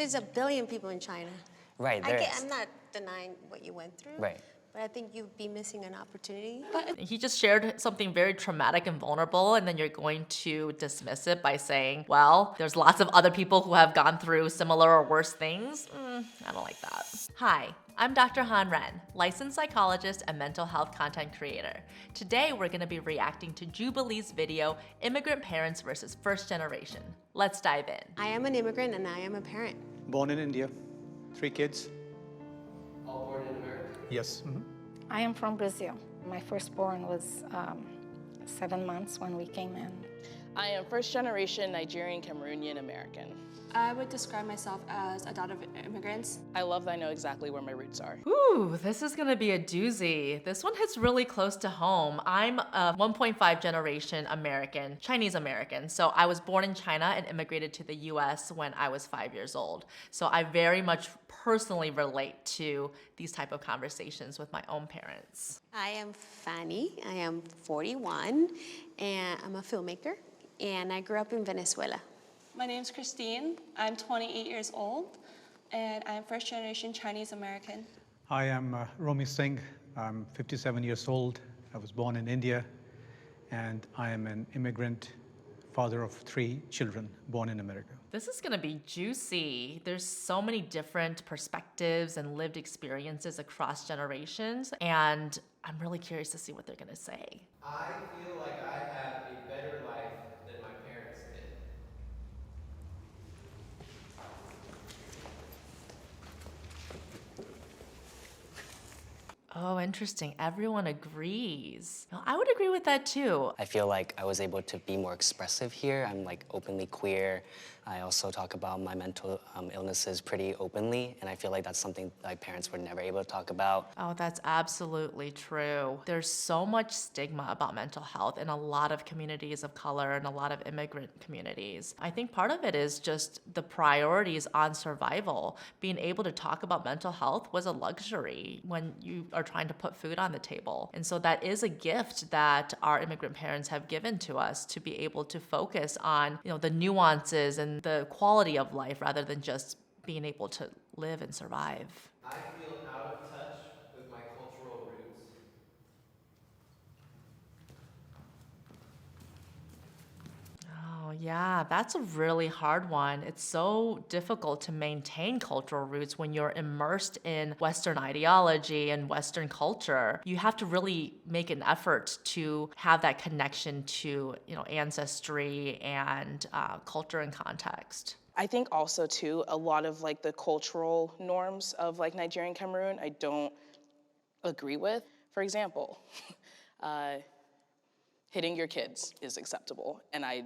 there's a billion people in China. Right, I'm not denying what you went through. Right. But I think you'd be missing an opportunity. He just shared something very traumatic and vulnerable, and then you're going to dismiss it by saying, well, there's lots of other people who have gone through similar or worse things. I don't like that. Hi, I'm Dr. Han Ren, licensed psychologist and mental health content creator. Today, we're gonna be reacting to Jubilee's video, Immigrant Parents versus First Generation. Let's dive in. I am an immigrant and I am a parent. Born in India, 3 kids. All born in America? Yes. I am from Brazil. My firstborn was 7 months when we came in. I am first generation Nigerian Cameroonian American. I would describe myself as a daughter of immigrants. I love that I know exactly where my roots are. Ooh, this is gonna be a doozy. This one hits really close to home. I'm a 1.5 generation American, Chinese American. So I was born in China and immigrated to the US when I was 5 years old. So I very much personally relate to these type of conversations with my own parents. I am Fanny. I am 41 and I'm a filmmaker and I grew up in Venezuela. My name's Christine. I'm 28 years old and I'm first generation Chinese American. I am Romi Singh. I'm 57 years old. I was born in India, and I am an immigrant, father of 3 children born in America. This is gonna be juicy. There's so many different perspectives and lived experiences across generations, and I'm really curious to see what they're gonna say. I feel like I have a better life than my parents did. Oh, interesting. Everyone agrees. No, I would agree with that too. I feel like I was able to be more expressive here. I'm like openly queer. I also talk about my mental illnesses pretty openly, and I feel like that's something my parents were never able to talk about. Oh, that's absolutely true. There's so much stigma about mental health in a lot of communities of color and a lot of immigrant communities. I think part of it is just the priorities on survival. Being able to talk about mental health was a luxury when you are trying to put food on the table. And so that is a gift that our immigrant parents have given to us, to be able to focus on, the nuances and the quality of life rather than just being able to live and survive. I feel out of touch with my cultural roots. Oh yeah, that's a really hard one. It's so difficult to maintain cultural roots when you're immersed in Western ideology and Western culture. You have to really make an effort to have that connection to, ancestry and culture and context. I think also too, a lot of like the cultural norms of like Nigerian Cameroon, I don't agree with. For example, hitting your kids is acceptable, and I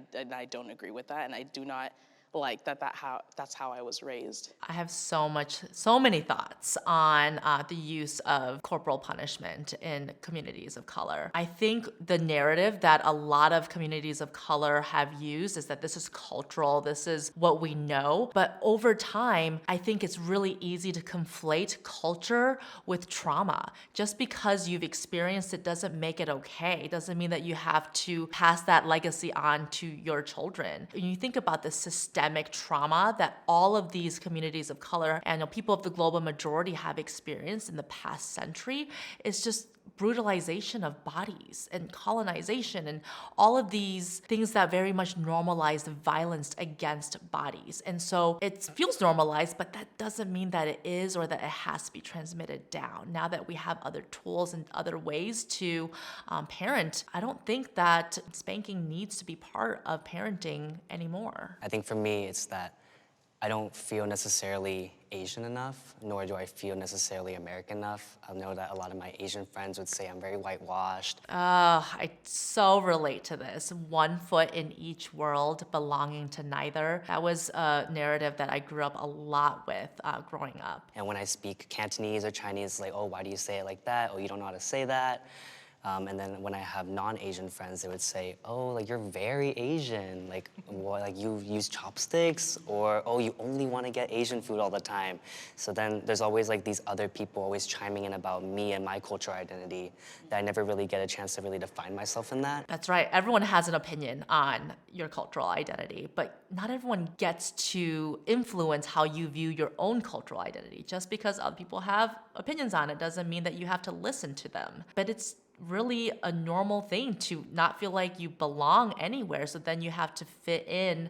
don't agree with that, and I do not like that's how I was raised. I have so many thoughts on the use of corporal punishment in communities of color. I think the narrative that a lot of communities of color have used is that this is cultural, this is what we know. But over time, I think it's really easy to conflate culture with trauma. Just because you've experienced it doesn't make it okay. It doesn't mean that you have to pass that legacy on to your children. When you think about the systemic trauma that all of these communities of color and people of the global majority have experienced in the past century, it's just brutalization of bodies and colonization and all of these things that very much normalize violence against bodies. And so it feels normalized, but that doesn't mean that it is or that it has to be transmitted down. Now that we have other tools and other ways to parent, I don't think that spanking needs to be part of parenting anymore. I think for me, it's that I don't feel necessarily Asian enough, nor do I feel necessarily American enough. I know that a lot of my Asian friends would say I'm very whitewashed. I so relate to this. 1 foot in each world, belonging to neither. That was a narrative that I grew up a lot with growing up. And when I speak Cantonese or Chinese, it's like, oh, why do you say it like that? Oh, you don't know how to say that. And then when I have non-Asian friends, they would say, oh, like you're very Asian. Like, what, like you use chopsticks? Or, oh, you only want to get Asian food all the time. So then there's always like these other people always chiming in about me and my cultural identity that I never really get a chance to really define myself in that. That's right. Everyone has an opinion on your cultural identity, but not everyone gets to influence how you view your own cultural identity. Just because other people have opinions on it doesn't mean that you have to listen to them. But it's really a normal thing to not feel like you belong anywhere, so then you have to fit in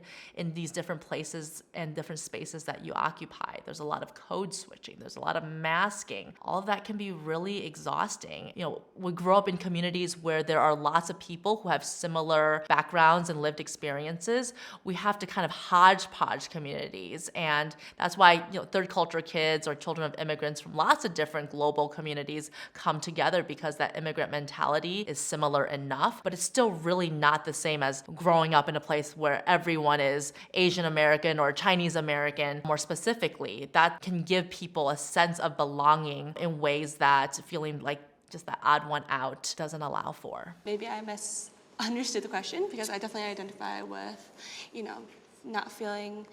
these different places and different spaces that you occupy. There's a lot of code switching, there's a lot of masking. All of that can be really exhausting. You know, we grow up in communities where there are lots of people who have similar backgrounds and lived experiences. We have to kind of hodgepodge communities, and that's why, you know, third culture kids or children of immigrants from lots of different global communities come together, because that immigrant mentality is similar enough, but it's still really not the same as growing up in a place where everyone is Asian American or Chinese American. More specifically, that can give people a sense of belonging in ways that feeling like just the odd one out doesn't allow for. Maybe I misunderstood the question, because I definitely identify with, you know, not feeling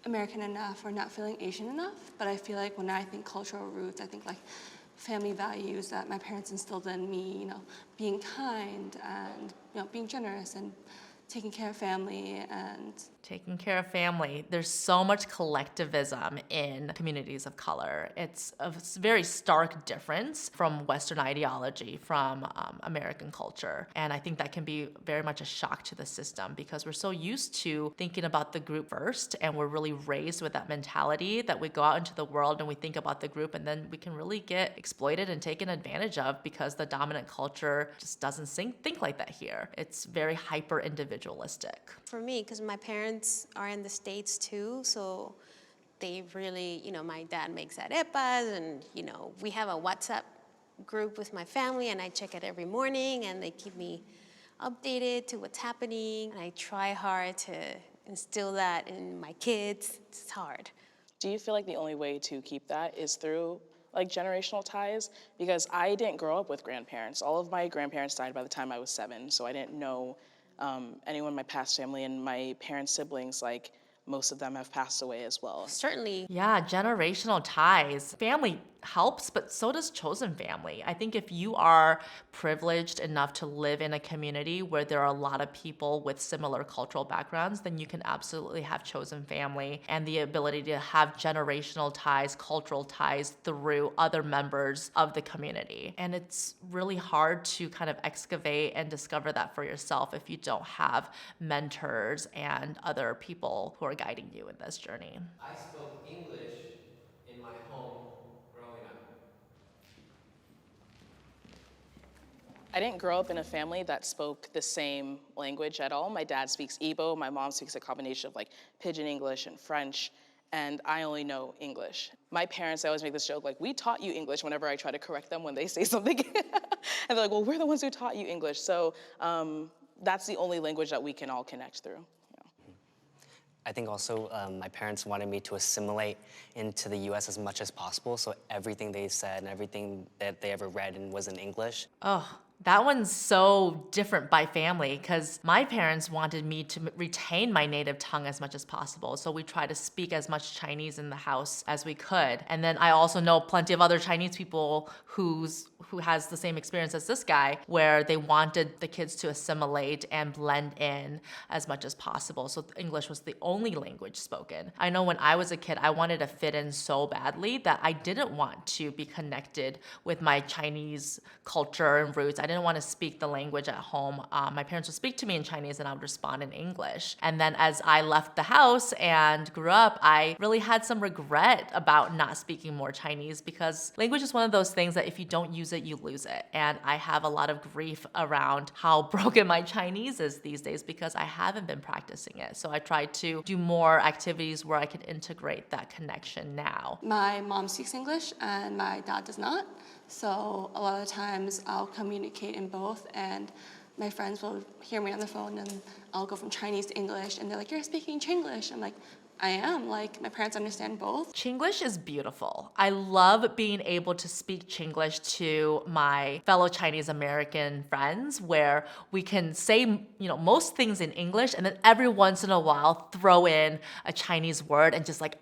American enough or not feeling Asian enough. But I feel like when I think cultural roots, I think like family values that my parents instilled in me, you know, being kind and, you know, being generous and taking care of family and Taking care of family. There's so much collectivism in communities of color. It's a very stark difference from Western ideology, from American culture. And I think that can be very much a shock to the system, because we're so used to thinking about the group first, and we're really raised with that mentality that we go out into the world and we think about the group, and then we can really get exploited and taken advantage of because the dominant culture just doesn't think like that here. It's very hyper individualistic. For me, because my parents are in the States too, so they really, you know, my dad makes arepas, and, you know, we have a WhatsApp group with my family, and I check it every morning, and they keep me updated to what's happening. And I try hard to instill that in my kids. It's hard. Do you feel like the only way to keep that is through like generational ties? Because I didn't grow up with grandparents. All of my grandparents died by the time I was 7, so I didn't know anyone in my past family, and my parents' siblings, like most of them have passed away as well. Certainly. Yeah, generational ties. Family helps, but so does chosen family. I think if you are privileged enough to live in a community where there are a lot of people with similar cultural backgrounds, then you can absolutely have chosen family and the ability to have generational ties, cultural ties through other members of the community. And it's really hard to kind of excavate and discover that for yourself if you don't have mentors and other people who are guiding you in this journey. I spoke English in my home growing up. I didn't grow up in a family that spoke the same language at all. My dad speaks Igbo, my mom speaks a combination of like Pidgin English and French, and I only know English. My parents, I always make this joke, like, we taught you English whenever I try to correct them when they say something. And they're like, well, we're the ones who taught you English. So that's the only language that we can all connect through. I think also my parents wanted me to assimilate into the US as much as possible, so everything they said and everything that they ever read and was in English. Oh, that one's so different by family, because my parents wanted me to retain my native tongue as much as possible. So we try to speak as much Chinese in the house as we could. And then I also know plenty of other Chinese people who has the same experience as this guy, where they wanted the kids to assimilate and blend in as much as possible. So English was the only language spoken. I know when I was a kid, I wanted to fit in so badly that I didn't want to be connected with my Chinese culture and roots. I didn't want to speak the language at home. My parents would speak to me in Chinese and I would respond in English. And then as I left the house and grew up, I really had some regret about not speaking more Chinese, because language is one of those things that if you don't use it, you lose it. And I have a lot of grief around how broken my Chinese is these days because I haven't been practicing it. So I try to do more activities where I can integrate that connection now. my mom speaks English and my dad does not. So a lot of times I'll communicate in both, and my friends will hear me on the phone and I'll go from Chinese to English and they're like, you're speaking Chinglish. I'm like, I am. Like, my parents understand both. Chinglish is beautiful. I love being able to speak Chinglish to my fellow Chinese American friends where we can say, most things in English and then every once in a while throw in a Chinese word and just like,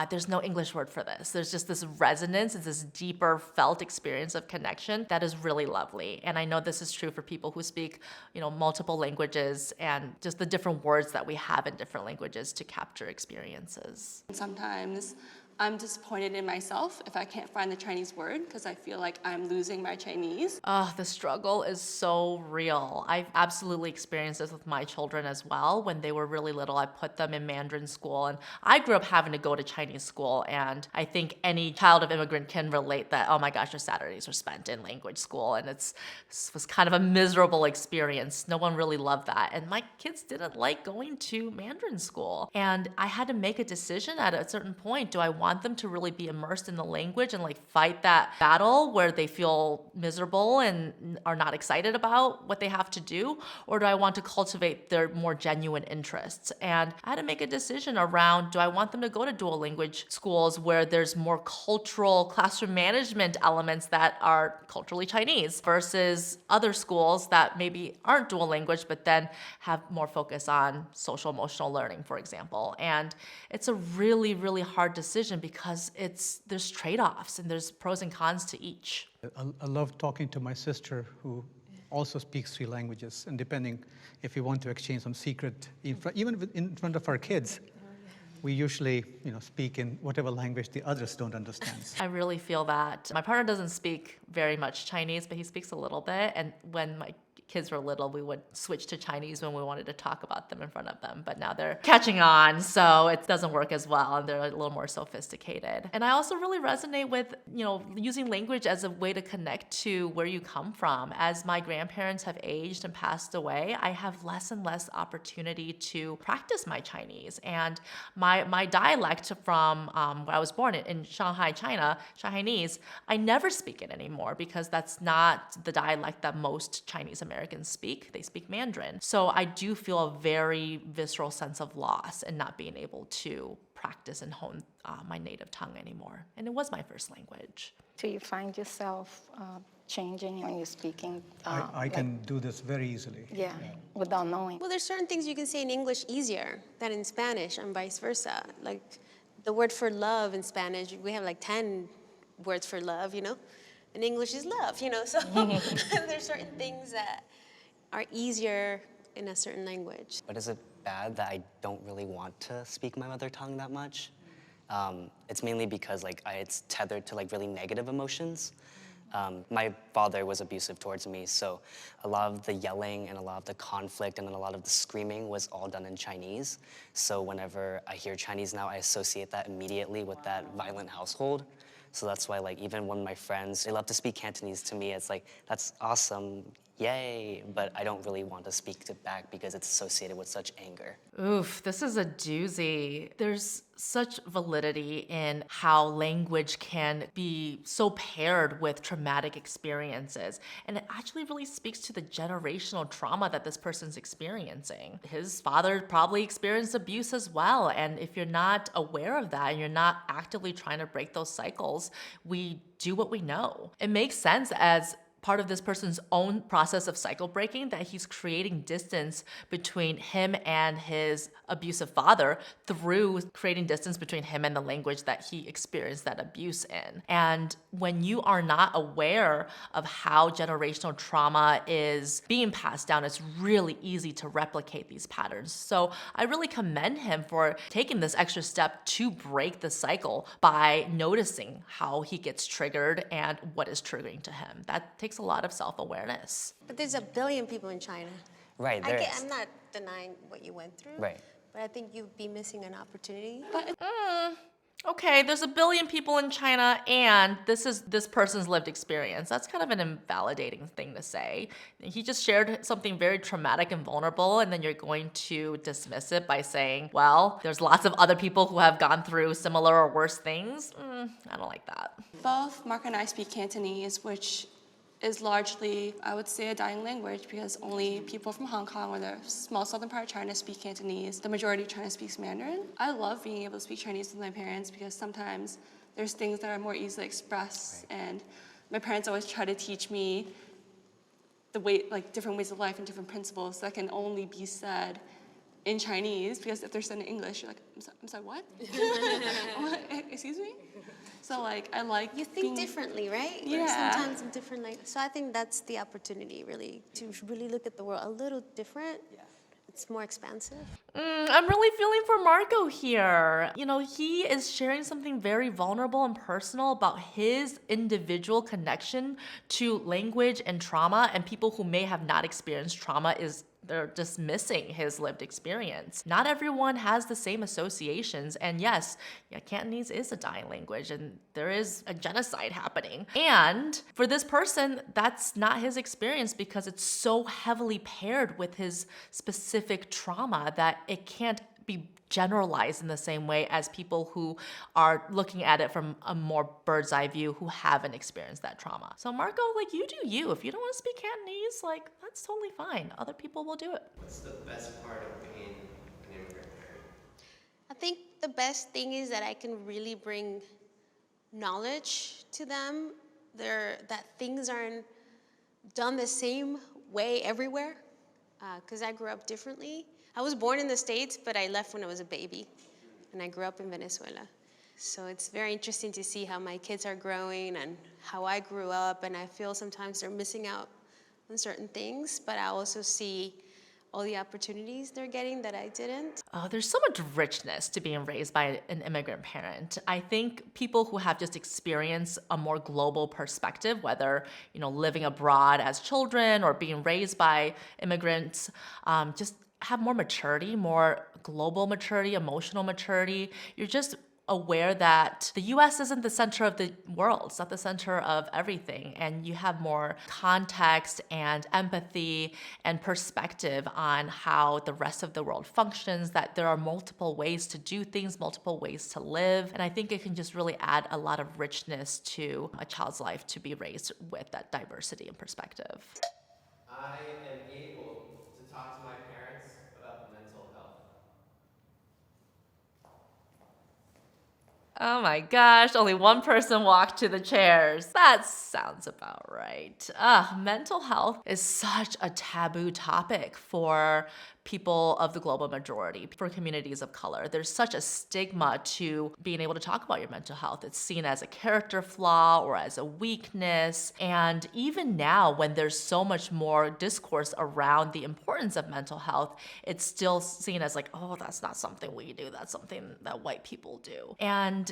there's no English word for this. There's just this resonance, it's this deeper felt experience of connection that is really lovely. And I know this is true for people who speak, multiple languages and just the different words that we have in different languages to capture experiences. Sometimes I'm disappointed in myself if I can't find the Chinese word because I feel like I'm losing my Chinese. The struggle is so real. I've absolutely experienced this with my children as well. When they were really little, I put them in Mandarin school, and I grew up having to go to Chinese school, and I think any child of immigrant can relate that, oh my gosh, your Saturdays are spent in language school, and it was kind of a miserable experience. No one really loved that, and my kids didn't like going to Mandarin school, and I had to make a decision at a certain point. Do I want them to really be immersed in the language and like fight that battle where they feel miserable and are not excited about what they have to do? Or do I want to cultivate their more genuine interests? And I had to make a decision around, do I want them to go to dual language schools where there's more cultural classroom management elements that are culturally Chinese versus other schools that maybe aren't dual language but then have more focus on social emotional learning, for example. And it's a really, really hard decision because there's trade-offs and there's pros and cons to each. I love talking to my sister who also speaks 3 languages, and depending if we want to exchange some secret, even in front of our kids, we usually speak in whatever language the others don't understand. I really feel that. My partner doesn't speak very much Chinese, but he speaks a little bit, and when my kids were little, we would switch to Chinese when we wanted to talk about them in front of them. But now they're catching on, so it doesn't work as well, and they're a little more sophisticated. And I also really resonate with, using language as a way to connect to where you come from. As my grandparents have aged and passed away, I have less and less opportunity to practice my Chinese. And my dialect from where I was born in Shanghai, China, Shanghainese, I never speak it anymore because that's not the dialect that most Chinese Americans speak. They speak Mandarin. So I do feel a very visceral sense of loss and not being able to practice and hone my native tongue anymore. And it was my first language. Do you find yourself changing when you're speaking? I can do this very easily. Yeah, without knowing. Well, there's certain things you can say in English easier than in Spanish and vice versa. Like the word for love in Spanish, we have like 10 words for love, and English is love, so there's certain things that are easier in a certain language. But is it bad that I don't really want to speak my mother tongue that much? It's mainly because it's tethered to really negative emotions. My father was abusive towards me, so a lot of the yelling and a lot of the conflict and then a lot of the screaming was all done in Chinese. So whenever I hear Chinese now, I associate that immediately with that violent household. So that's why even when my friends, they love to speak Cantonese to me, it's that's awesome, yay, but I don't really want to speak it back because it's associated with such anger. Oof, this is a doozy. There's such validity in how language can be so paired with traumatic experiences. And it actually really speaks to the generational trauma that this person's experiencing. His father probably experienced abuse as well. And if you're not aware of that and you're not actively trying to break those cycles, we do what we know. It makes sense as part of this person's own process of cycle breaking that he's creating distance between him and his abusive father through creating distance between him and the language that he experienced that abuse in. And when you are not aware of how generational trauma is being passed down, it's really easy to replicate these patterns. So I really commend him for taking this extra step to break the cycle by noticing how he gets triggered and what is triggering to him. That takes a lot of self-awareness. But there's 1 billion people in China. Right, there is. I'm not denying what you went through. Right. But I think you'd be missing an opportunity. Okay, there's 1 billion people in China, and this is this person's lived experience. That's kind of an invalidating thing to say. He just shared something very traumatic and vulnerable, and then you're going to dismiss it by saying, well, there's lots of other people who have gone through similar or worse things. I don't like that. Both Mark and I speak Cantonese, which is largely, I would say, a dying language because only people from Hong Kong or the small southern part of China speak Cantonese. The majority of China speaks Mandarin. I love being able to speak Chinese with my parents because sometimes there's things that are more easily expressed, and my parents always try to teach me the way, like different ways of life and different principles that can only be said in Chinese, because if they're said in English, you're like, I'm sorry, what? Excuse me? So like, I like You think differently, right? Or Yeah. sometimes in different so I think that's the opportunity, really, to really look at the world a little different. It's more expansive. I'm really feeling for Marco here. You know, he is sharing something very vulnerable and personal about his individual connection to language and trauma, and people who may have not experienced trauma they're dismissing his lived experience. Not everyone has the same associations, and yes, Cantonese is a dying language, and there is a genocide happening. And for this person, that's not his experience because it's so heavily paired with his specific trauma that it can't be generalized in the same way as people who are looking at it from a more bird's eye view who haven't experienced that trauma. So Marco, like, you do you. If you don't want to speak Cantonese, like, that's totally fine. Other people will do it. What's the best part of being an immigrant parent? I think the best thing is that I can really bring knowledge to them. That things aren't done the same way everywhere, because I grew up differently. I was born in the States, but I left when I was a baby, and I grew up in Venezuela. So it's very interesting to see how my kids are growing and how I grew up, and I feel sometimes they're missing out on certain things, but I also see all the opportunities they're getting that I didn't. Oh, there's so much richness to being raised by an immigrant parent. I think people who have just experienced a more global perspective, whether living abroad as children or being raised by immigrants, just have more maturity, more global maturity, emotional maturity. You're just aware that the US isn't the center of the world. It's not the center of everything. And you have more context and empathy and perspective on how the rest of the world functions, that there are multiple ways to do things, multiple ways to live. And I think it can just really add a lot of richness to a child's life to be raised with that diversity and perspective. I am able to talk to my parents about mental health. Oh my gosh, only one person walked to the chairs. That sounds about right. Mental health is such a taboo topic for people of the global majority, for communities of color. There's such a stigma to being able to talk about your mental health. It's seen as a character flaw or as a weakness. And even now, when there's so much more discourse around the importance of mental health, it's still seen as like, oh, that's not something we do. That's something that white people do. And,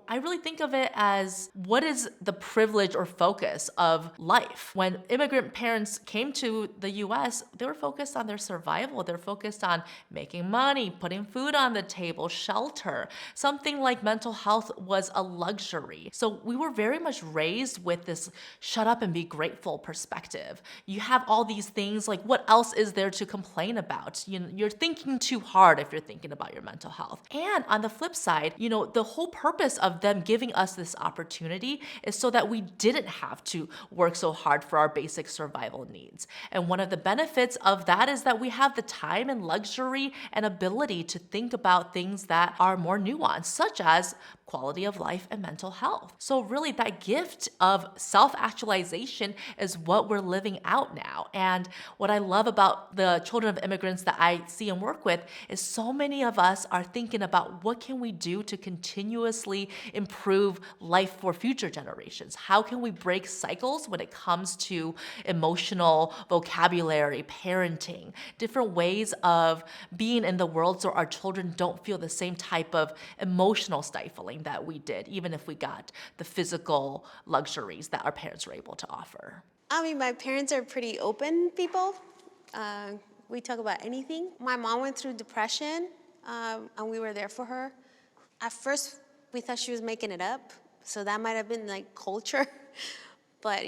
I really think of it as what is the privilege or focus of life? When immigrant parents came to the US, they were focused on their survival. They're focused on making money, putting food on the table, shelter. Something like mental health was a luxury. So we were very much raised with this shut up and be grateful perspective. You have all these things, like what else is there to complain about? You're thinking too hard if you're thinking about your mental health. And on the flip side, the whole purpose of them giving us this opportunity is so that we didn't have to work so hard for our basic survival needs. And one of the benefits of that is that we have the time and luxury and ability to think about things that are more nuanced, such as quality of life and mental health. So really that gift of self-actualization is what we're living out now. And what I love about the children of immigrants that I see and work with is so many of us are thinking about what can we do to continuously improve life for future generations? How can we break cycles when it comes to emotional vocabulary, parenting, different ways of being in the world so our children don't feel the same type of emotional stifling that we did, even if we got the physical luxuries that our parents were able to offer. I mean, my parents are pretty open people. We talk about anything. My mom went through depression, and we were there for her. At first, we thought she was making it up, so that might have been like culture. But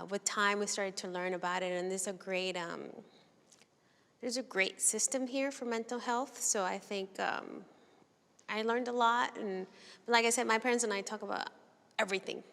with time, we started to learn about it, and there's a great system here for mental health. So I think I learned a lot, and like I said, my parents and I talk about everything.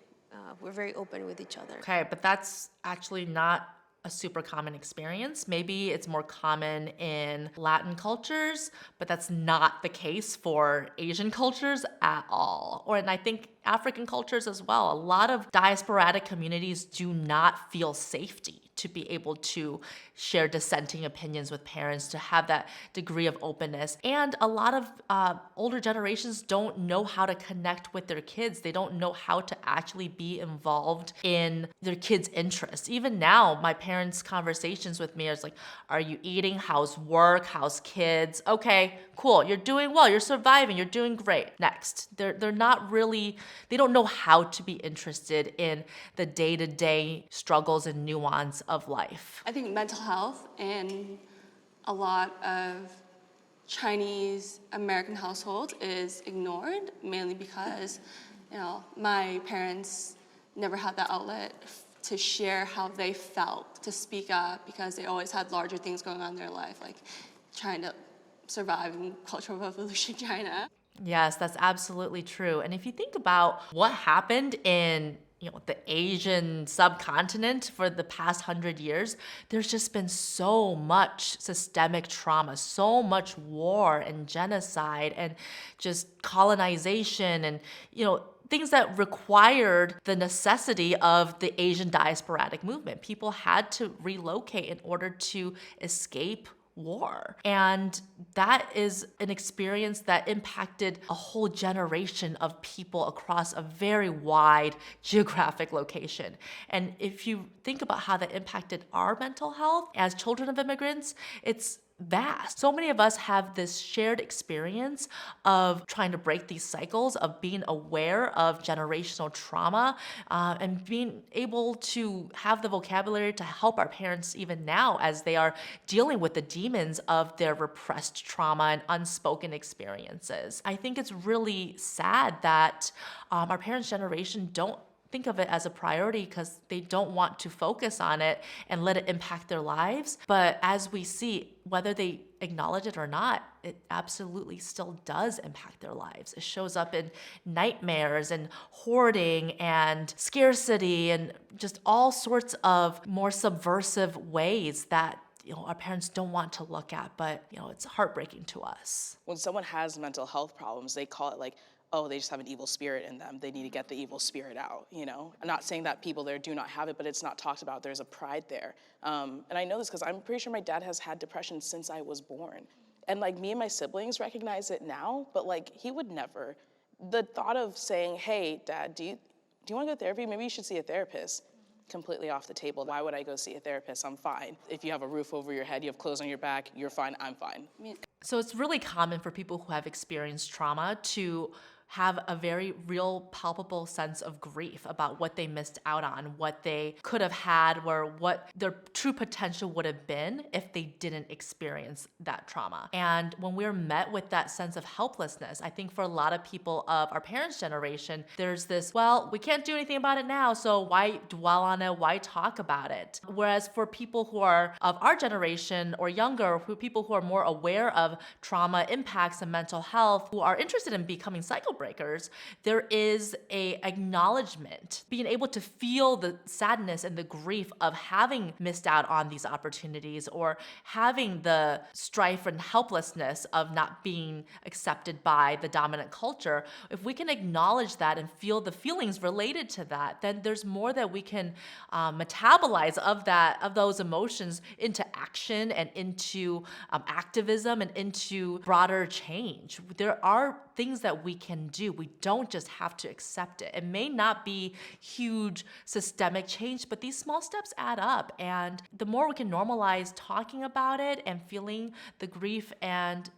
we're very open with each other. Okay, but that's actually not a super common experience. Maybe it's more common in Latin cultures, but that's not the case for Asian cultures at all. And I think African cultures as well. A lot of diasporatic communities do not feel safety to be able to share dissenting opinions with parents, to have that degree of openness. And a lot of older generations don't know how to connect with their kids. They don't know how to actually be involved in their kids' interests. Even now, my parents' conversations with me is like, are you eating? How's work? How's kids? Okay, cool. You're doing well. You're surviving. You're doing great. Next. They're not really, they don't know how to be interested in the day-to-day struggles and nuance of life. I think mental health in a lot of Chinese American households is ignored, mainly because, my parents never had that outlet to share how they felt, to speak up, because they always had larger things going on in their life, like trying to survive in Cultural Revolution China. Yes, that's absolutely true. And if you think about what happened in the Asian subcontinent for the past 100 years, there's just been so much systemic trauma, so much war and genocide and just colonization and, things that required the necessity of the Asian diasporatic movement. People had to relocate in order to escape war. And that is an experience that impacted a whole generation of people across a very wide geographic location. And if you think about how that impacted our mental health as children of immigrants, it's vast. So many of us have this shared experience of trying to break these cycles, of being aware of generational trauma, and being able to have the vocabulary to help our parents even now as they are dealing with the demons of their repressed trauma and unspoken experiences. I think it's really sad that our parents' generation don't think of it as a priority because they don't want to focus on it and let it impact their lives. But as we see, whether they acknowledge it or not, it absolutely still does impact their lives. It shows up in nightmares and hoarding and scarcity and just all sorts of more subversive ways that our parents don't want to look at, but it's heartbreaking to us. When someone has mental health problems, they call it like, oh, they just have an evil spirit in them. They need to get the evil spirit out, I'm not saying that people there do not have it, but it's not talked about. There's a pride there. And I know this because I'm pretty sure my dad has had depression since I was born. And me and my siblings recognize it now, but he would never. The thought of saying, hey, Dad, do you want to go to therapy? Maybe you should see a therapist. Completely off the table. Why would I go see a therapist? I'm fine. If you have a roof over your head, you have clothes on your back, you're fine, I'm fine. So it's really common for people who have experienced trauma to have a very real, palpable sense of grief about what they missed out on, what they could have had, or what their true potential would have been if they didn't experience that trauma. And when we're met with that sense of helplessness, I think for a lot of people of our parents' generation, there's this, well, we can't do anything about it now, so why dwell on it? Why talk about it? Whereas for people who are of our generation or younger, people who are more aware of trauma impacts and mental health, who are interested in becoming cycle breakers, there is a acknowledgement, being able to feel the sadness and the grief of having missed out on these opportunities or having the strife and helplessness of not being accepted by the dominant culture. If we can acknowledge that and feel the feelings related to that, then there's more that we can metabolize of those emotions into action and into activism and into broader change. There are things that we can do. We don't just have to accept it. It may not be huge systemic change, but these small steps add up. And the more we can normalize talking about it and feeling the grief and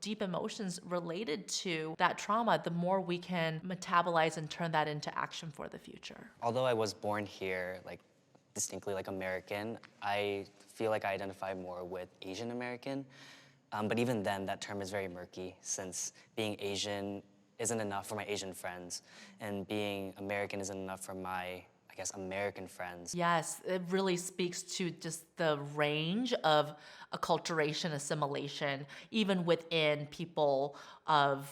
deep emotions related to that trauma, the more we can metabolize and turn that into action for the future. Although I was born here, distinctly American, I feel like I identify more with Asian American. But even then, that term is very murky, since being Asian isn't enough for my Asian friends, and being American isn't enough for my I guess, American friends. Yes, it really speaks to just the range of acculturation, assimilation, even within people of,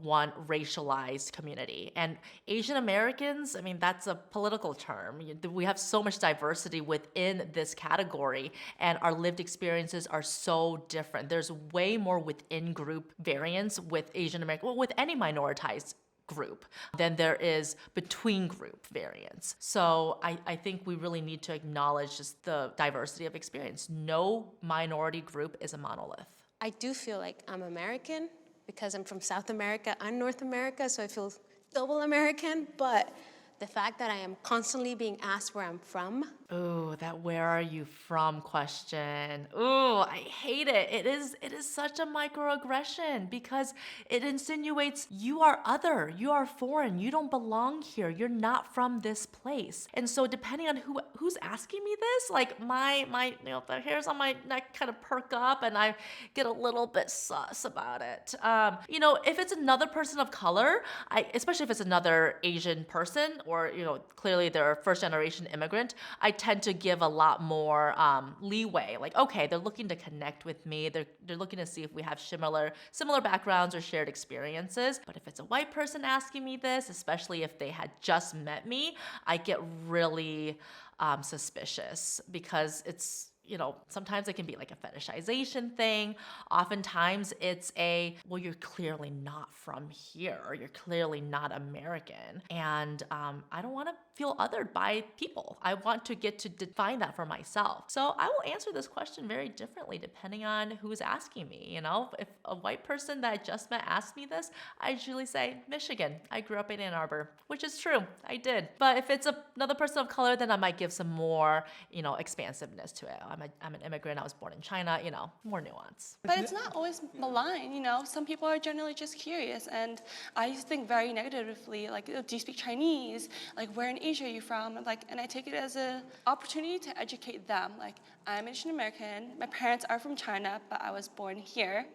one racialized community. And Asian Americans, I mean, that's a political term. We have so much diversity within this category, and our lived experiences are so different. There's way more within group variance with Asian American, well, with any minoritized group than there is between group variance. So I think we really need to acknowledge just the diversity of experience. No minority group is a monolith. I do feel like I'm American because I'm from South America and North America, so I feel double American, but the fact that I am constantly being asked where I'm from. Ooh, that where are you from question. Ooh, I hate it. It is such a microaggression because it insinuates you are other, you are foreign, you don't belong here, you're not from this place. And so depending on who's asking me this, like my the hairs on my neck kind of perk up and I get a little bit sus about it. If it's another person of color, especially if it's another Asian person or clearly they're a first generation immigrant, I tend to give a lot more leeway. Like, okay, they're looking to connect with me. They're looking to see if we have similar backgrounds or shared experiences. But if it's a white person asking me this, especially if they had just met me, I get really suspicious because it's, sometimes it can be like a fetishization thing. Oftentimes it's well, you're clearly not from here, or you're clearly not American. And I don't want to feel othered by people. I want to get to define that for myself. So I will answer this question very differently depending on who's asking me. If a white person that I just met asked me this, I usually say, Michigan. I grew up in Ann Arbor, which is true. I did. But if it's another person of color, then I might give some more, expansiveness to it. I'm an immigrant. I was born in China, more nuance. But it's not always malign, Some people are generally just curious, and I used to think very negatively, like, oh, do you speak Chinese? Like, where in Asia are you from? And I take it as an opportunity to educate them. Like, I'm Asian American. My parents are from China, but I was born here.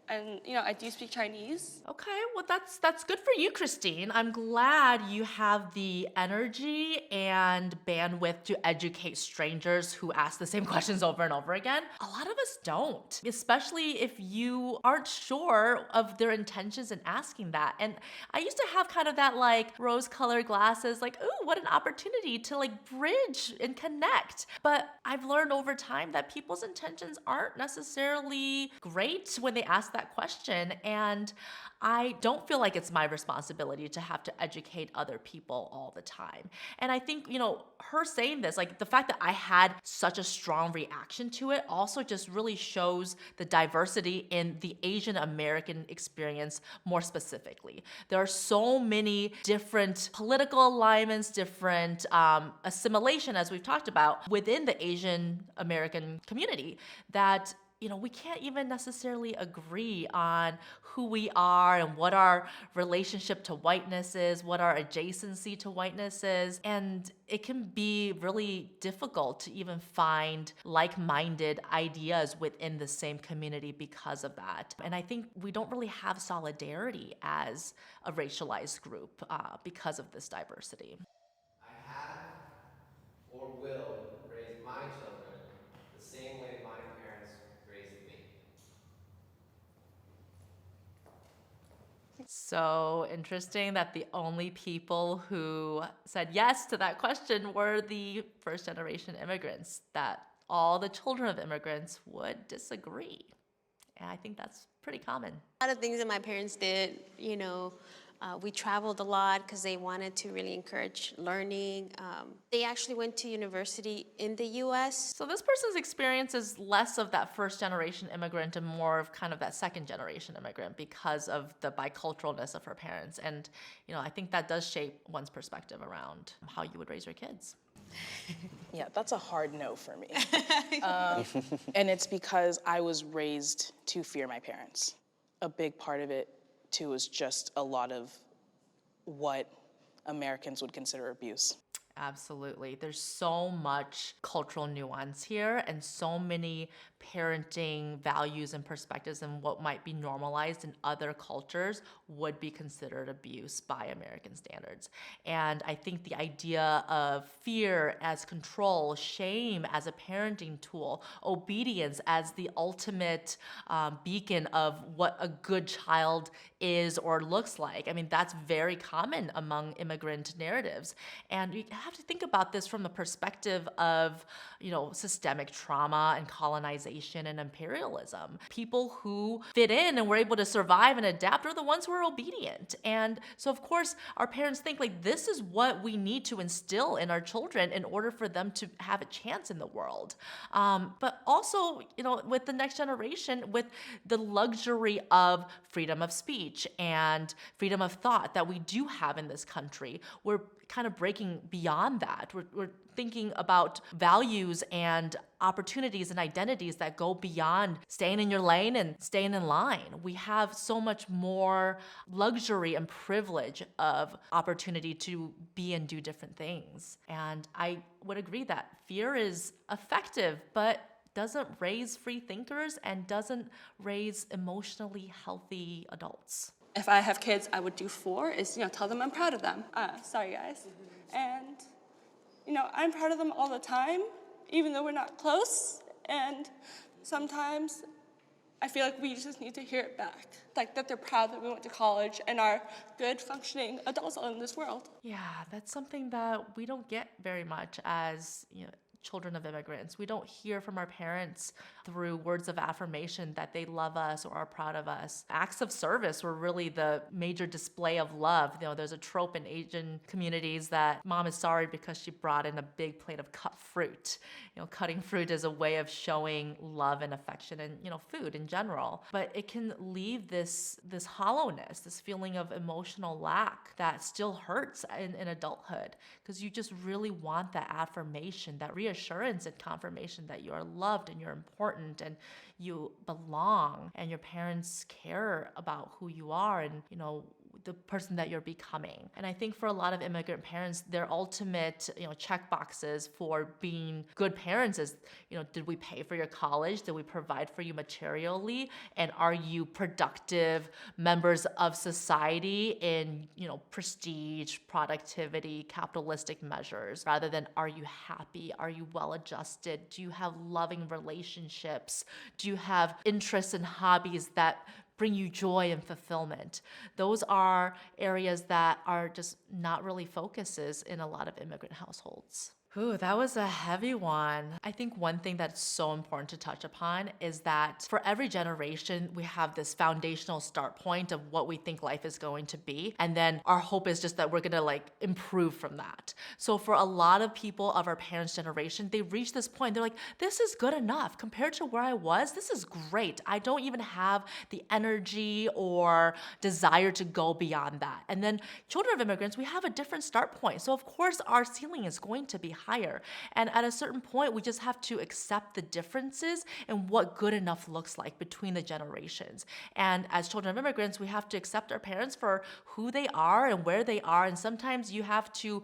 And, I do speak Chinese. Okay, well, that's good for you, Christine. I'm glad you have the energy and bandwidth to educate strangers who ask the same questions over and over again. A lot of us don't, especially if you aren't sure of their intentions in asking that. And I used to have kind of that like rose-colored glasses, like, ooh, what an opportunity to like bridge and connect. But I've learned over time that people's intentions aren't necessarily great when they ask that question, and I don't feel like it's my responsibility to have to educate other people all the time. And I think, her saying this, like the fact that I had such a strong reaction to it also just really shows the diversity in the Asian American experience more specifically. There are so many different political alignments, different assimilation, as we've talked about, within the Asian American community that we can't even necessarily agree on who we are and what our relationship to whiteness is, what our adjacency to whiteness is. And it can be really difficult to even find like-minded ideas within the same community because of that. And I think we don't really have solidarity as a racialized group because of this diversity. I have or will raise my children the same way my parents raised me. So interesting that the only people who said yes to that question were the first generation immigrants, that all the children of immigrants would disagree. And I think that's pretty common. A lot of things that my parents did, we traveled a lot because they wanted to really encourage learning. They actually went to university in the US. So this person's experience is less of that first generation immigrant and more of kind of that second generation immigrant because of the biculturalness of her parents. And, I think that does shape one's perspective around how you would raise your kids. Yeah, that's a hard no for me. And it's because I was raised to fear my parents. A big part of it, too, is just a lot of what Americans would consider abuse. Absolutely. There's so much cultural nuance here and so many parenting values and perspectives, and what might be normalized in other cultures would be considered abuse by American standards. And I think the idea of fear as control, shame as a parenting tool, obedience as the ultimate beacon of what a good child is or looks like. I mean, that's very common among immigrant narratives. And we have to think about this from the perspective of, systemic trauma and colonization and imperialism. People who fit in and were able to survive and adapt are the ones who are obedient. And so, of course, our parents think like this is what we need to instill in our children in order for them to have a chance in the world. But also, with the next generation, with the luxury of freedom of speech and freedom of thought that we do have in this country, we're kind of breaking beyond that. We're thinking about values and opportunities and identities that go beyond staying in your lane and staying in line. We have so much more luxury and privilege of opportunity to be and do different things. And I would agree that fear is effective, but doesn't raise free thinkers and doesn't raise emotionally healthy adults. If I have kids, I would do 4 is, tell them I'm proud of them. Sorry, guys. And, I'm proud of them all the time, even though we're not close. And sometimes I feel like we just need to hear it back. Like that they're proud that we went to college and are good, functioning adults in this world. Yeah, that's something that we don't get very much as, children of immigrants. We don't hear from our parents through words of affirmation that they love us or are proud of us. Acts of service were really the major display of love. There's a trope in Asian communities that mom is sorry because she brought in a big plate of cut fruit. Cutting fruit is a way of showing love and affection and, food in general. But it can leave this hollowness, this feeling of emotional lack that still hurts in adulthood, because you just really want that affirmation, that reassurance and confirmation that you are loved and you're important and you belong and your parents care about who you are and, the person that you're becoming. And I think for a lot of immigrant parents, their ultimate, check boxes for being good parents is, did we pay for your college? Did we provide for you materially? And are you productive members of society in, prestige, productivity, capitalistic measures, rather than are you happy? Are you well adjusted? Do you have loving relationships? Do you have interests and hobbies that bring you joy and fulfillment? Those are areas that are just not really focuses in a lot of immigrant households. Ooh, that was a heavy one. I think one thing that's so important to touch upon is that for every generation, we have this foundational start point of what we think life is going to be. And then our hope is just that we're gonna improve from that. So for a lot of people of our parents' generation, they reach this point, they're like, this is good enough compared to where I was. This is great. I don't even have the energy or desire to go beyond that. And then children of immigrants, we have a different start point. So of course our ceiling is going to be higher. And at a certain point, we just have to accept the differences and what good enough looks like between the generations. And as children of immigrants, we have to accept our parents for who they are and where they are. And sometimes you have to,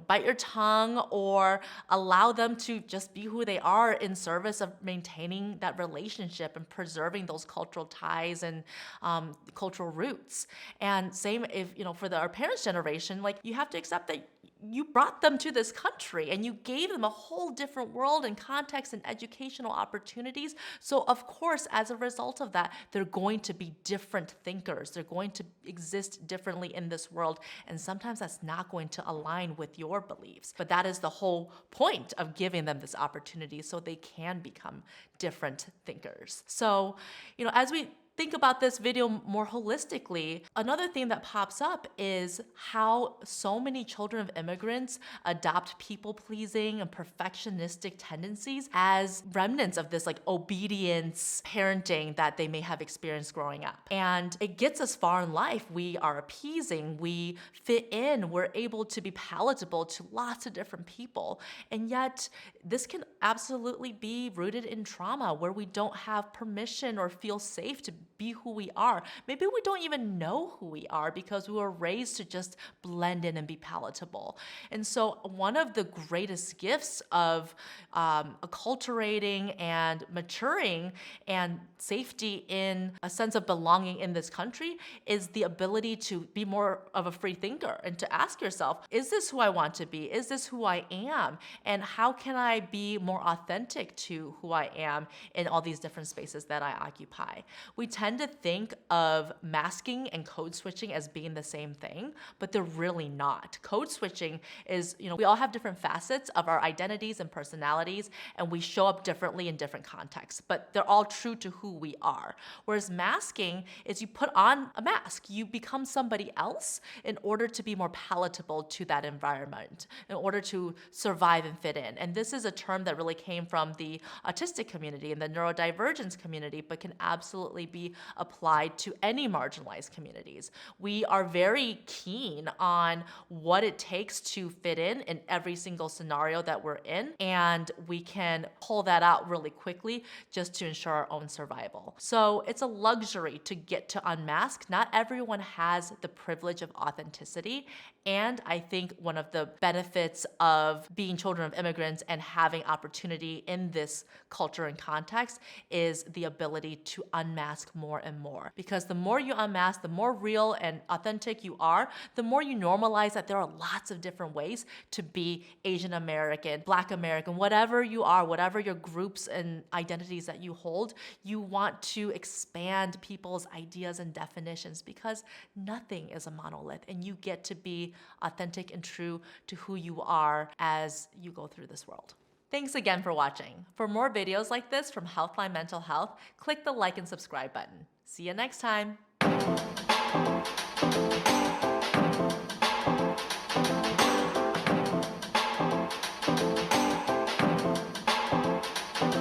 bite your tongue or allow them to just be who they are in service of maintaining that relationship and preserving those cultural ties and cultural roots. And same if, for our parents' generation, you have to accept that you brought them to this country and you gave them a whole different world and context and educational opportunities. So of course, as a result of that, they're going to be different thinkers. They're going to exist differently in this world. And sometimes that's not going to align with your beliefs. But that is the whole point of giving them this opportunity so they can become different thinkers. So, as we think about this video more holistically, another thing that pops up is how so many children of immigrants adopt people-pleasing and perfectionistic tendencies as remnants of this obedience parenting that they may have experienced growing up. And it gets us far in life. We are appeasing, we fit in, we're able to be palatable to lots of different people. And yet this can absolutely be rooted in trauma where we don't have permission or feel safe to be who we are. Maybe we don't even know who we are because we were raised to just blend in and be palatable. And so one of the greatest gifts of acculturating and maturing and safety in a sense of belonging in this country is the ability to be more of a free thinker and to ask yourself, is this who I want to be? Is this who I am? And how can I be more authentic to who I am in all these different spaces that I occupy? We tend to think of masking and code switching as being the same thing, but they're really not. Code switching is, we all have different facets of our identities and personalities, and we show up differently in different contexts, but they're all true to who we are. Whereas masking is you put on a mask, you become somebody else in order to be more palatable to that environment, in order to survive and fit in. And this is a term that really came from the autistic community and the neurodivergence community, but can absolutely be applied to any marginalized communities. We are very keen on what it takes to fit in every single scenario that we're in, and we can pull that out really quickly just to ensure our own survival. So it's a luxury to get to unmask. Not everyone has the privilege of authenticity, and I think one of the benefits of being children of immigrants and having opportunity in this culture and context is the ability to unmask more and more. Because the more you unmask, the more real and authentic you are, the more you normalize that there are lots of different ways to be Asian American, Black American, whatever you are, whatever your groups and identities that you hold, you want to expand people's ideas and definitions because nothing is a monolith, and you get to be authentic and true to who you are as you go through this world. Thanks again for watching. For more videos like this from Healthline Mental Health, click the like and subscribe button. See you next time.